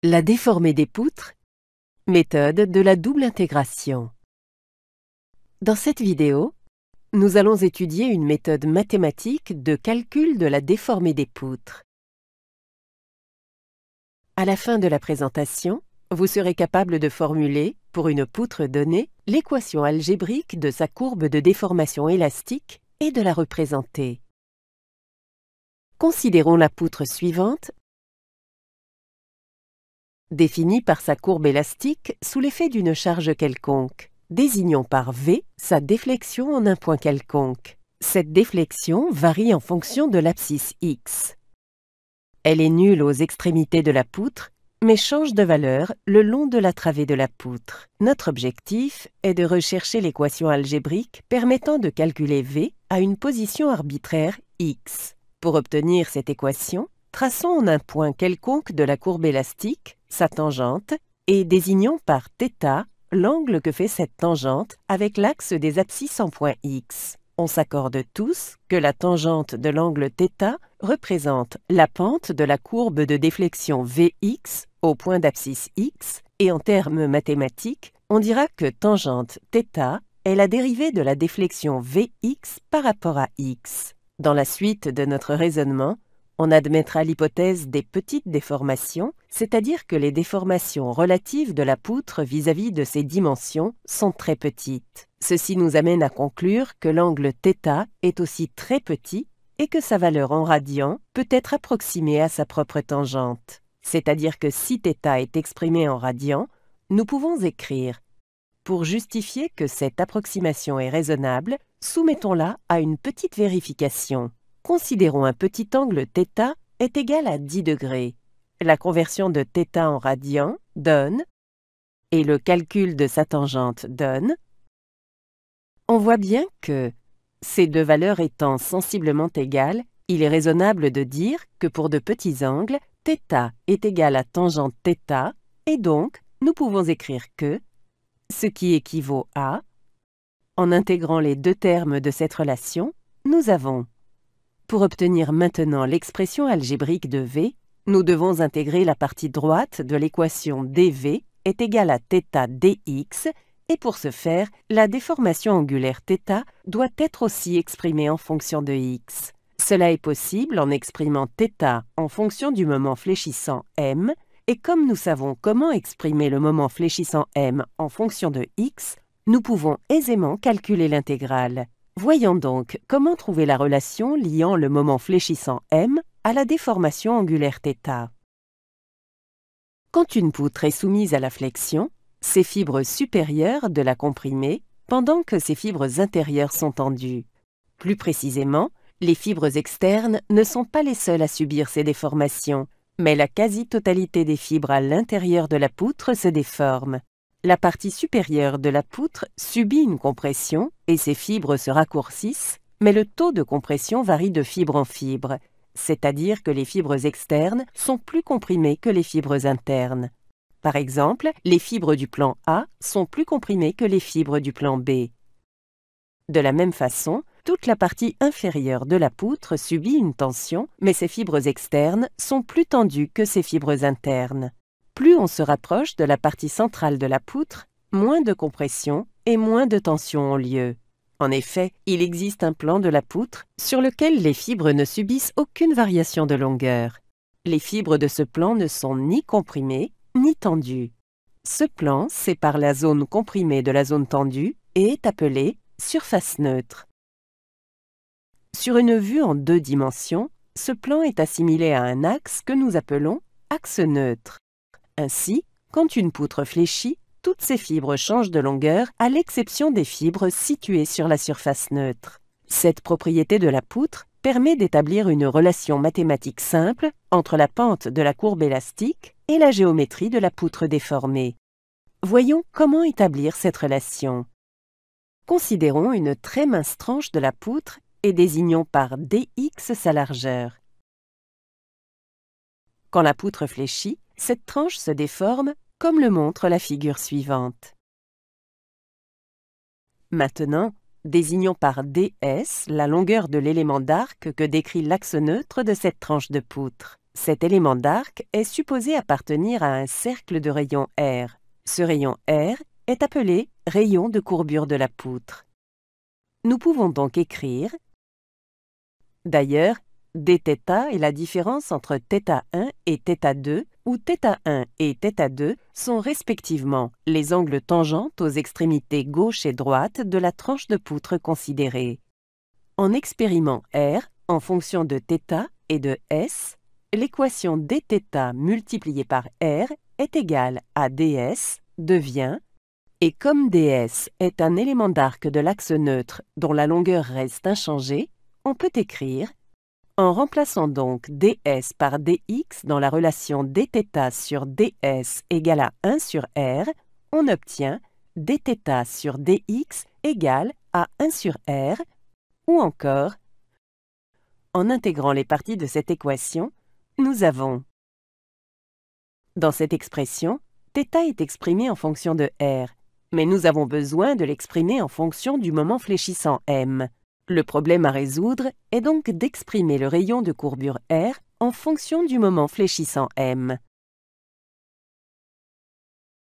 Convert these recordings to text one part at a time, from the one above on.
La déformée des poutres, méthode de la double intégration. Dans cette vidéo, nous allons étudier une méthode mathématique de calcul de la déformée des poutres. À la fin de la présentation, vous serez capable de formuler, pour une poutre donnée, l'équation algébrique de sa courbe de déformation élastique et de la représenter. Considérons la poutre suivante, définie par sa courbe élastique sous l'effet d'une charge quelconque. Désignons par V sa déflexion en un point quelconque. Cette déflexion varie en fonction de l'abscisse X. Elle est nulle aux extrémités de la poutre, mais change de valeur le long de la travée de la poutre. Notre objectif est de rechercher l'équation algébrique permettant de calculer V à une position arbitraire X. Pour obtenir cette équation, traçons en un point quelconque de la courbe élastique sa tangente et désignons par θ l'angle que fait cette tangente avec l'axe des abscisses en point X. On s'accorde tous que la tangente de l'angle θ représente la pente de la courbe de déflexion Vx au point d'abscisse X, et en termes mathématiques, on dira que tangente θ est la dérivée de la déflexion Vx par rapport à X. Dans la suite de notre raisonnement, on admettra l'hypothèse des petites déformations, c'est-à-dire que les déformations relatives de la poutre vis-à-vis de ses dimensions sont très petites. Ceci nous amène à conclure que l'angle θ est aussi très petit et que sa valeur en radians peut être approximée à sa propre tangente. C'est-à-dire que si θ est exprimé en radians, nous pouvons écrire « Pour justifier que cette approximation est raisonnable, soumettons-la à une petite vérification. Considérons un petit angle θ est égal à 10 degrés. La conversion de θ en radians donne, et le calcul de sa tangente donne. On voit bien que, ces deux valeurs étant sensiblement égales, il est raisonnable de dire que pour de petits angles, θ est égal à tangente θ, et donc nous pouvons écrire que, ce qui équivaut à, en intégrant les deux termes de cette relation, nous avons. Pour obtenir maintenant l'expression algébrique de V, nous devons intégrer la partie droite de l'équation dV est égale à θ dx, et pour ce faire, la déformation angulaire θ doit être aussi exprimée en fonction de x. Cela est possible en exprimant θ en fonction du moment fléchissant m, et comme nous savons comment exprimer le moment fléchissant m en fonction de x, nous pouvons aisément calculer l'intégrale. Voyons donc comment trouver la relation liant le moment fléchissant m à la déformation angulaire θ. Quand une poutre est soumise à la flexion, ses fibres supérieures de la comprimée, pendant que ses fibres intérieures sont tendues. Plus précisément, les fibres externes ne sont pas les seules à subir ces déformations, mais la quasi-totalité des fibres à l'intérieur de la poutre se déforme. La partie supérieure de la poutre subit une compression et ses fibres se raccourcissent, mais le taux de compression varie de fibre en fibre, c'est-à-dire que les fibres externes sont plus comprimées que les fibres internes. Par exemple, les fibres du plan A sont plus comprimées que les fibres du plan B. De la même façon, toute la partie inférieure de la poutre subit une tension, mais ses fibres externes sont plus tendues que ses fibres internes. Plus on se rapproche de la partie centrale de la poutre, moins de compression et moins de tension ont lieu. En effet, il existe un plan de la poutre sur lequel les fibres ne subissent aucune variation de longueur. Les fibres de ce plan ne sont ni comprimées ni tendues. Ce plan sépare la zone comprimée de la zone tendue et est appelé surface neutre. Sur une vue en 2 dimensions, ce plan est assimilé à un axe que nous appelons axe neutre. Ainsi, quand une poutre fléchit, toutes ses fibres changent de longueur à l'exception des fibres situées sur la surface neutre. Cette propriété de la poutre permet d'établir une relation mathématique simple entre la pente de la courbe élastique et la géométrie de la poutre déformée. Voyons comment établir cette relation. Considérons une très mince tranche de la poutre et désignons par dx sa largeur. Quand la poutre fléchit, cette tranche se déforme comme le montre la figure suivante. Maintenant, désignons par ds la longueur de l'élément d'arc que décrit l'axe neutre de cette tranche de poutre. Cet élément d'arc est supposé appartenir à un cercle de rayon R. Ce rayon R est appelé rayon de courbure de la poutre. Nous pouvons donc écrire. D'ailleurs, dθ est la différence entre θ1 et θ2, où θ1 et θ2 sont respectivement les angles tangents aux extrémités gauche et droite de la tranche de poutre considérée. En expériment R, en fonction de θ et de S, l'équation dθ multipliée par R est égale à ds devient, et comme ds est un élément d'arc de l'axe neutre dont la longueur reste inchangée, on peut écrire, en remplaçant donc ds par dx dans la relation dθ sur ds égale à 1 sur R, on obtient dθ sur dx égale à 1 sur R, ou encore, en intégrant les parties de cette équation, nous avons. Dans cette expression, θ est exprimé en fonction de R, mais nous avons besoin de l'exprimer en fonction du moment fléchissant M. Le problème à résoudre est donc d'exprimer le rayon de courbure R en fonction du moment fléchissant M.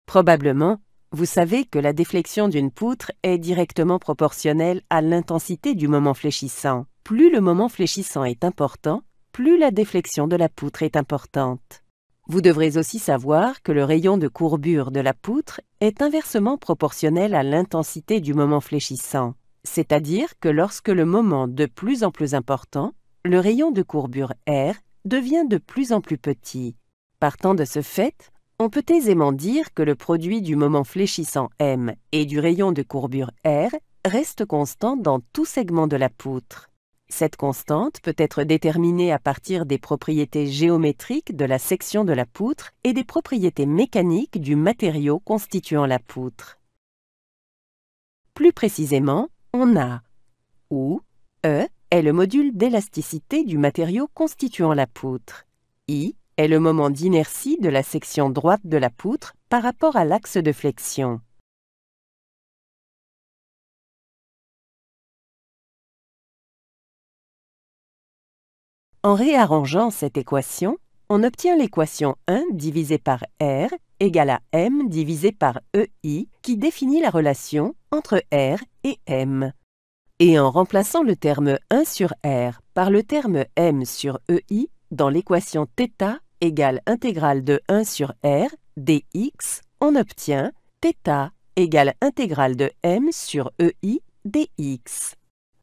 Probablement, vous savez que la déflexion d'une poutre est directement proportionnelle à l'intensité du moment fléchissant. Plus le moment fléchissant est important, plus la déflexion de la poutre est importante. Vous devrez aussi savoir que le rayon de courbure de la poutre est inversement proportionnel à l'intensité du moment fléchissant, c'est-à-dire que lorsque le moment de plus en plus important, le rayon de courbure R devient de plus en plus petit. Partant de ce fait, on peut aisément dire que le produit du moment fléchissant M et du rayon de courbure R reste constant dans tout segment de la poutre. Cette constante peut être déterminée à partir des propriétés géométriques de la section de la poutre et des propriétés mécaniques du matériau constituant la poutre. Plus précisément, on a où E est le module d'élasticité du matériau constituant la poutre, I est le moment d'inertie de la section droite de la poutre par rapport à l'axe de flexion. En réarrangeant cette équation, on obtient l'équation 1 divisée par R égale à M divisé par EI qui définit la relation entre R et M. Et en remplaçant le terme 1 sur R par le terme M sur EI dans l'équation θ égale intégrale de 1 sur R dx, on obtient θ égale intégrale de M sur EI dx.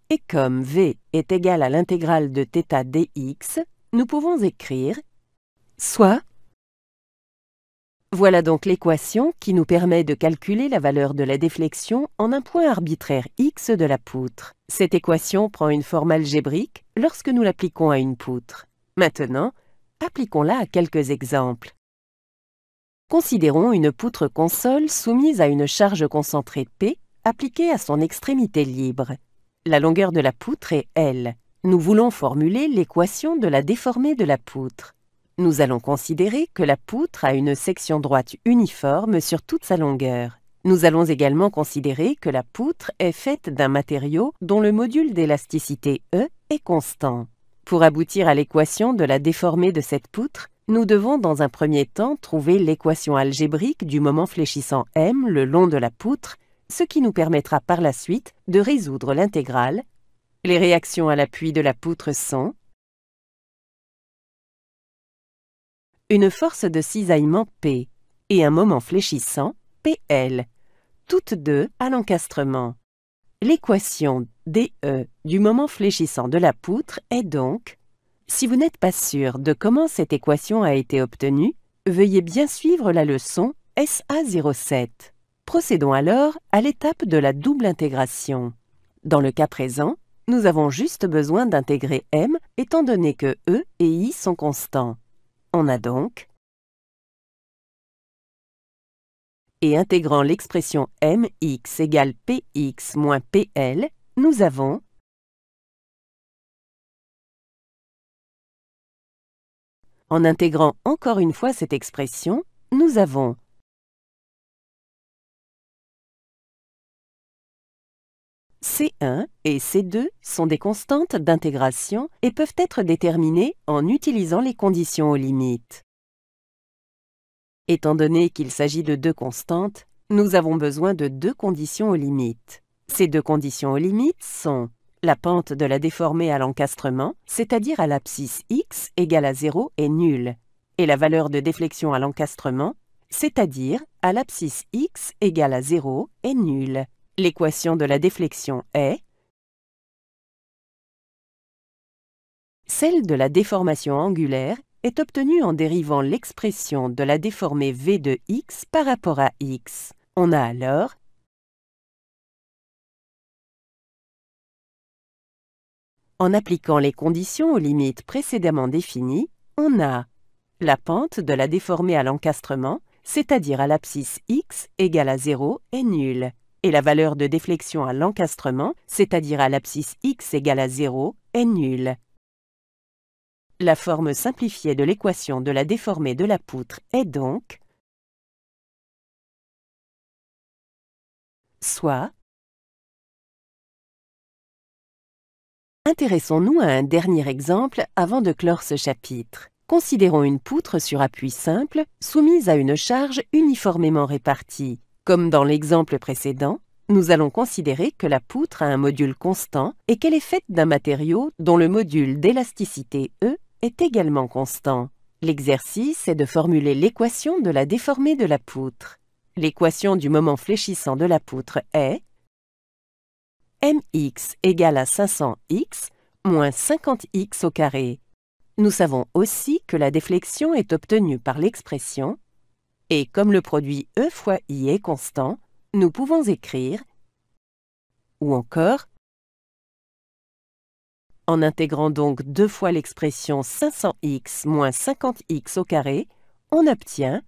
Et comme V est égal à l'intégrale de θ dx, nous pouvons écrire soit. Voilà donc l'équation qui nous permet de calculer la valeur de la déflexion en un point arbitraire x de la poutre. Cette équation prend une forme algébrique lorsque nous l'appliquons à une poutre. Maintenant, appliquons-la à quelques exemples. Considérons une poutre console soumise à une charge concentrée P appliquée à son extrémité libre. La longueur de la poutre est L. Nous voulons formuler l'équation de la déformée de la poutre. Nous allons considérer que la poutre a une section droite uniforme sur toute sa longueur. Nous allons également considérer que la poutre est faite d'un matériau dont le module d'élasticité E est constant. Pour aboutir à l'équation de la déformée de cette poutre, nous devons dans un premier temps trouver l'équation algébrique du moment fléchissant M le long de la poutre, ce qui nous permettra par la suite de résoudre l'intégrale. Les réactions à l'appui de la poutre sont une force de cisaillement P et un moment fléchissant PL, toutes deux à l'encastrement. L'équation DE du moment fléchissant de la poutre est donc, si vous n'êtes pas sûr de comment cette équation a été obtenue, veuillez bien suivre la leçon SA07. Procédons alors à l'étape de la double intégration. Dans le cas présent, nous avons juste besoin d'intégrer M étant donné que E et I sont constants. On a donc, et intégrant l'expression mx égale px moins pl, nous avons en intégrant encore une fois cette expression, nous avons C1 et C2 sont des constantes d'intégration et peuvent être déterminées en utilisant les conditions aux limites. Étant donné qu'il s'agit de deux constantes, nous avons besoin de deux conditions aux limites. Ces deux conditions aux limites sont la pente de la déformée à l'encastrement, c'est-à-dire à l'abscisse x égale à 0 est nulle, et la valeur de déflexion à l'encastrement, c'est-à-dire à l'abscisse x égale à 0 est nulle. L'équation de la déflexion est celle de la déformation angulaire est obtenue en dérivant l'expression de la déformée v de x par rapport à x. On a alors en appliquant les conditions aux limites précédemment définies, on a la pente de la déformée à l'encastrement, c'est-à-dire à l'abscisse x égale à 0 est nulle, et la valeur de déflexion à l'encastrement, c'est-à-dire à l'abscisse x égale à 0, est nulle. La forme simplifiée de l'équation de la déformée de la poutre est donc soit. Intéressons-nous à un dernier exemple avant de clore ce chapitre. Considérons une poutre sur appui simple soumise à une charge uniformément répartie. Comme dans l'exemple précédent, nous allons considérer que la poutre a un module constant et qu'elle est faite d'un matériau dont le module d'élasticité E est également constant. L'exercice est de formuler l'équation de la déformée de la poutre. L'équation du moment fléchissant de la poutre est mx égale à 500x moins 50x au carré. Nous savons aussi que la déflexion est obtenue par l'expression et comme le produit E fois I est constant, nous pouvons écrire ou encore en intégrant donc deux fois l'expression 500x moins 50x au carré, on obtient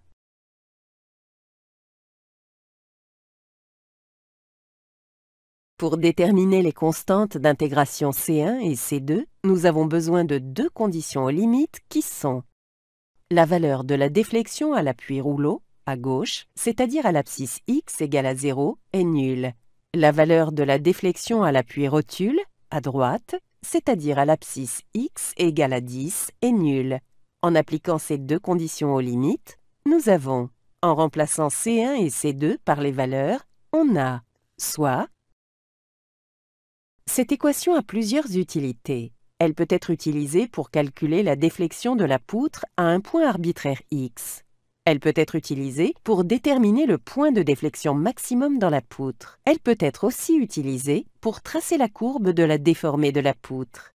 pour déterminer les constantes d'intégration C1 et C2, nous avons besoin de deux conditions aux limites qui sont la valeur de la déflexion à l'appui rouleau, à gauche, c'est-à-dire à l'abscisse x égale à 0, est nulle. La valeur de la déflexion à l'appui rotule, à droite, c'est-à-dire à l'abscisse x égale à 10, est nulle. En appliquant ces deux conditions aux limites, nous avons, en remplaçant C1 et C2 par les valeurs, on a soit. Cette équation a plusieurs utilités. Elle peut être utilisée pour calculer la déflexion de la poutre à un point arbitraire x. Elle peut être utilisée pour déterminer le point de déflexion maximum dans la poutre. Elle peut être aussi utilisée pour tracer la courbe de la déformée de la poutre.